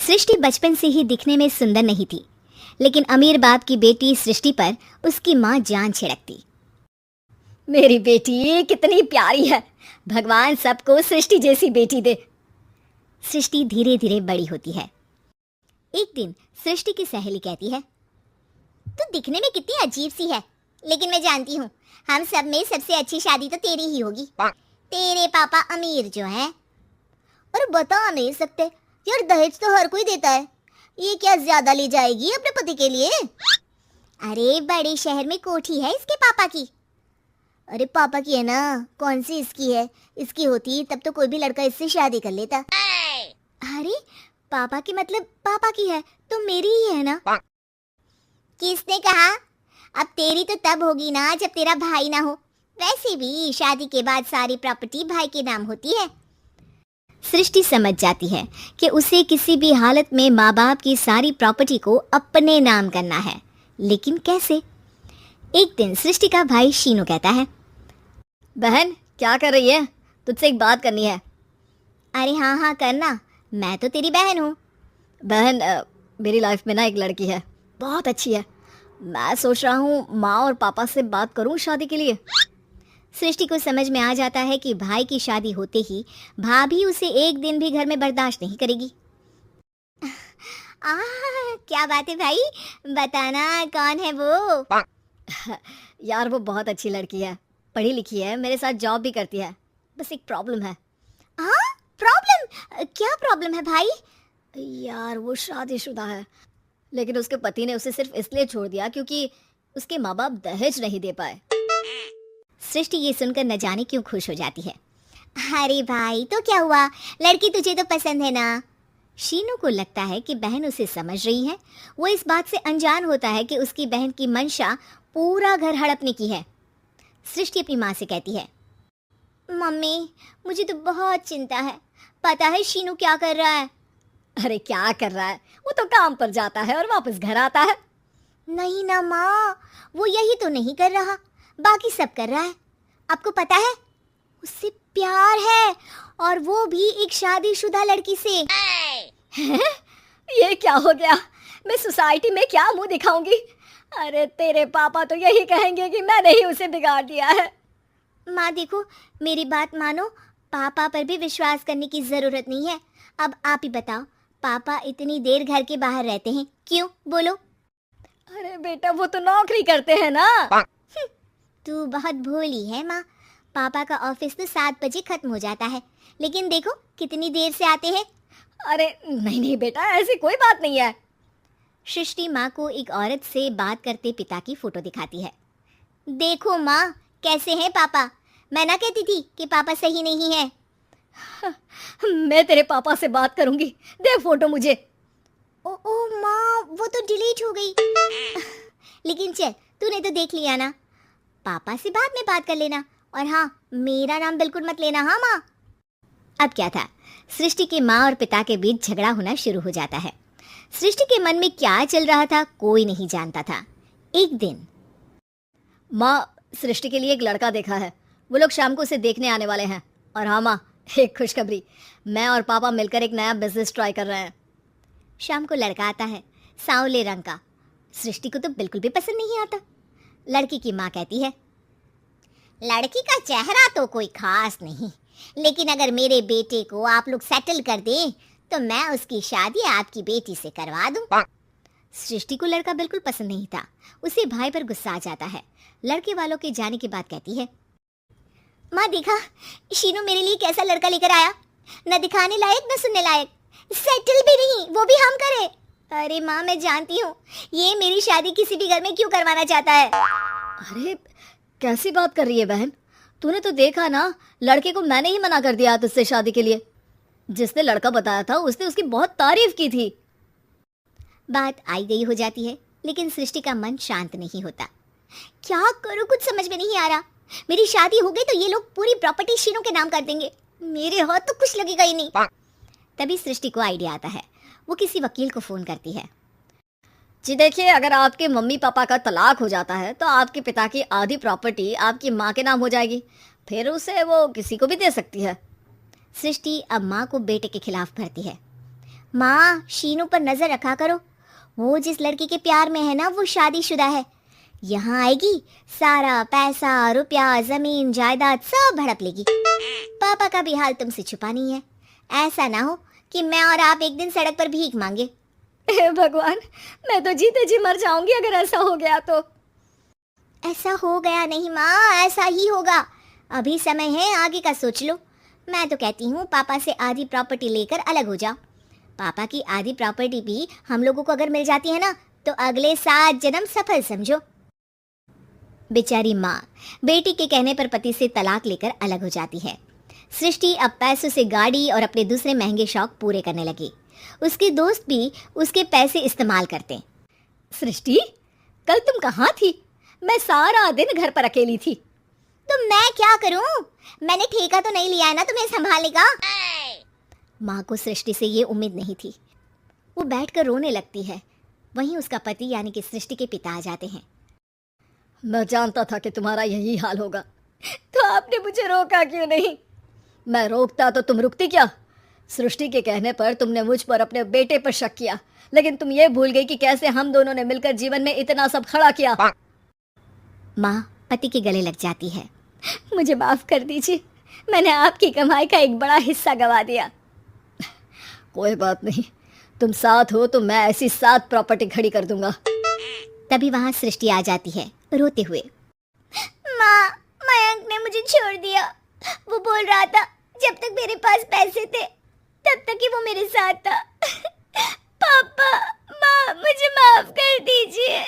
सृष्टि बचपन से ही दिखने में सुंदर नहीं थी, लेकिन अमीर बाप की बेटी सृष्टि पर उसकी माँ जान छिड़कती। मेरी बेटी कितनी प्यारी है, भगवान सबको सृष्टि जैसी बेटी दे। सृष्टि धीरे धीरे बड़ी होती है। एक दिन सृष्टि की सहेली कहती है, तू दिखने में कितनी अजीब सी है, लेकिन मैं जानती हूँ हम सब में सबसे अच्छी शादी तो तेरी ही होगी। तेरे पापा अमीर जो है, और बता नहीं सकते यार, दहेज तो हर कोई देता है, ये क्या ज्यादा ले जाएगी अपने पति के लिए? अरे बड़े शहर में कोठी है इसके पापा की। अरे पापा की है ना, कौन सी इसकी है? इसकी होती तब तो कोई भी लड़का इससे शादी कर लेता। अरे पापा की मतलब पापा की है तो मेरी ही है ना? किसने कहा? अब तेरी तो तब होगी ना जब तेरा भाई ना हो। वैसे भी शादी के बाद सारी प्रॉपर्टी भाई के नाम होती है। सृष्टि समझ जाती है कि उसे किसी भी हालत में माँ बाप की सारी प्रॉपर्टी को अपने नाम करना है, लेकिन कैसे? एक दिन सृष्टि का भाई शीनू कहता है, बहन क्या कर रही है? तुझसे एक बात करनी है। अरे हाँ हाँ करना, मैं तो तेरी बहन हूँ। बहन मेरी लाइफ में ना एक लड़की है, बहुत अच्छी है। मैं सोच रहा हूँ माँ और पापा से बात करूँ शादी के लिए। सृष्टि को समझ में आ जाता है कि भाई की शादी होते ही भाभी उसे एक दिन भी घर में बर्दाश्त नहीं करेगी। क्या बात है भाई, बताना कौन है वो? यार वो बहुत अच्छी लड़की है, पढ़ी लिखी है, मेरे साथ जॉब भी करती है। बस एक प्रॉब्लम है। हाँ प्रॉब्लम? क्या प्रॉब्लम है भाई? यार वो शादीशुदा है, लेकिन उसके पति ने उसे सिर्फ इसलिए छोड़ दिया क्योंकि उसके माँ बाप दहेज नहीं दे पाए। सृष्टि ये सुनकर न जाने क्यों खुश हो जाती है। अरे भाई तो क्या हुआ, लड़की तुझे तो पसंद है ना? शीनू को लगता है कि बहन उसे समझ रही है। वो इस बात से अनजान होता है कि उसकी बहन की मंशा पूरा घर हड़पने की है। सृष्टि अपनी माँ से कहती है, मम्मी मुझे तो बहुत चिंता है, पता है शीनू क्या कर रहा है? अरे क्या कर रहा है, वो तो काम पर जाता है और वापस घर आता है। नहीं ना माँ, वो यही तो नहीं कर रहा, बाकी सब कर रहा है। आपको पता है उससे प्यार है, और वो भी एक शादीशुदा लड़की से। ये क्या हो गया, मैं सोसाइटी में क्या मुंह दिखाऊंगी? अरे तेरे पापा तो यही कहेंगे कि मैंने ही उसे बिगाड़ दिया है। माँ देखो मेरी बात मानो, पापा पर भी विश्वास करने की जरूरत नहीं है। अब आप ही बताओ, पापा इतनी देर घर के बाहर रहते हैं क्यों, बोलो? अरे बेटा वो तो नौकरी करते हैं ना। तू बहुत भोली है माँ, पापा का ऑफिस तो 7 बजे खत्म हो जाता है, लेकिन देखो कितनी देर से आते हैं। अरे नहीं नहीं बेटा, ऐसी कोई बात नहीं है। सृष्टि माँ को एक औरत से बात करते पिता की फोटो दिखाती है। देखो माँ कैसे हैं पापा, मैं ना कहती थी कि पापा सही नहीं है। मैं तेरे पापा से बात करूंगी, दे फोटो मुझे। ओ माँ वो तो डिलीट हो गई। लेकिन चल तूने तो देख लिया ना, पापा से बाद में बात कर लेना, और हाँ मेरा नाम बिल्कुल मत लेना। हाँ माँ। अब क्या था, सृष्टि के माँ और पिता के बीच झगड़ा होना शुरू हो जाता है। सृष्टि के मन में क्या चल रहा था कोई नहीं जानता था। एक दिन, माँ सृष्टि के लिए एक लड़का देखा है, वो लोग शाम को उसे देखने आने वाले हैं। और हाँ माँ एक खुशखबरी, मैं और पापा मिलकर एक नया बिजनेस ट्राई कर रहे हैं। शाम को लड़का आता है, सांवले रंग का। सृष्टि को तो बिल्कुल भी पसंद नहीं आता। लड़की की माँ कहती है, लड़की का चेहरा तो कोई खास नहीं, लेकिन अगर मेरे बेटे को आप लोग सेटल कर दें तो मैं उसकी शादी आपकी बेटी से करवा दूं। सृष्टि को लड़का बिल्कुल पसंद नहीं था, उसे भाई पर गुस्सा आ जाता है। लड़के वालों के जाने के बाद कहती है, माँ देखा शीनू मेरे लिए कैसा लड़का लेकर आया, न दिखाने लायक न सुनने लायक, सेटल भी नहीं, वो भी हम करें। अरे माँ मैं जानती हूँ ये मेरी शादी किसी भी घर में क्यों करवाना चाहता है। अरे कैसी बात कर रही है बहन, तूने तो देखा ना, लड़के को मैंने ही मना कर दिया तुझसे शादी के लिए। जिसने लड़का बताया था उसने उसकी बहुत तारीफ की थी। बात आई गई हो जाती है, लेकिन सृष्टि का मन शांत नहीं होता। क्या करूं कुछ समझ में नहीं आ रहा। मेरी शादी हो गई तो ये लोग पूरी प्रॉपर्टी शीनू के नाम कर देंगे, मेरे हाथ तो कुछ लगेगा ही नहीं। तभी सृष्टि को आइडिया आता है, वो किसी वकील को फोन करती है। जी देखिए, अगर आपके मम्मी पापा का तलाक हो जाता है तो आपके पिता की आधी प्रॉपर्टी आपकी माँ के नाम हो जाएगी, फिर उसे वो किसी को भी दे सकती है। सृष्टि अब माँ को बेटे के खिलाफ भरती है। माँ, शीनू पर नजर रखा करो। वो जिस लड़की के प्यार में है ना, वो शादीशुदा है। यहाँ आएगी, सारा पैसा, रुपया, जमीन, जायदाद सब हड़प लेगी। पापा का भी हाल तुमसे छुपा नहीं है। ऐसा ना हो कि मैं और आप एक दिन सड़क पर भीख मांगे। हे भगवान, मैं तो जीते जी मर जाऊंगी अगर ऐसा हो गया तो। ऐसा हो गया नहीं माँ, ऐसा ही होगा। अभी समय है, आगे का सोच लो। मैं तो कहती हूँ पापा से आधी प्रॉपर्टी लेकर अलग हो जाओ। पापा की आधी प्रॉपर्टी भी हम लोगों को अगर मिल जाती है ना, तो अगले 7 जन्म सफल समझो। बेचारी माँ बेटी के कहने पर पति से तलाक लेकर अलग हो जाती है। सृष्टि अब पैसों से गाड़ी और अपने दूसरे महंगे शौक पूरे करने लगी। उसके दोस्त भी उसके पैसे इस्तेमाल करते। सृष्टि, कल तुम कहाँ थी? मैं सारा दिन घर पर अकेली थी। तो मैं क्या करूं? मैंने ठेका तो नहीं लिया है ना तुम्हें संभालने का। माँ को सृष्टि से ये उम्मीद नहीं थी। वो बैठकर रोने लगती है। वहीं उसका पति यानी कि सृष्टि के पिता आ जाते हैं। मैं जानता था कि तुम्हारा यही हाल होगा, तो आपने मुझे रोका क्यों नहीं? मैं रोकता तो तुम रुकती क्या? सृष्टि के कहने पर तुमने मुझ पर अपने बेटे पर शक किया, लेकिन तुम ये भूल गई कि कैसे हम दोनों ने मिलकर जीवन में इतना सब खड़ा किया। माँ पति के गले लग जाती है। मुझे माफ कर दीजिए, मैंने आपकी कमाई का एक बड़ा हिस्सा गवा दिया। कोई बात नहीं, तुम साथ हो तो मैं ऐसी 7 प्रॉपर्टी खड़ी कर दूंगा। तभी वहां सृष्टि आ जाती है रोते हुए। माँ, मयंक ने मुझे छोड़ दिया। वो बोल रहा था जब तक मेरे पास पैसे थे तब तक ही वो मेरे साथ था। पापा, माँ, मुझे माफ कर दीजिए।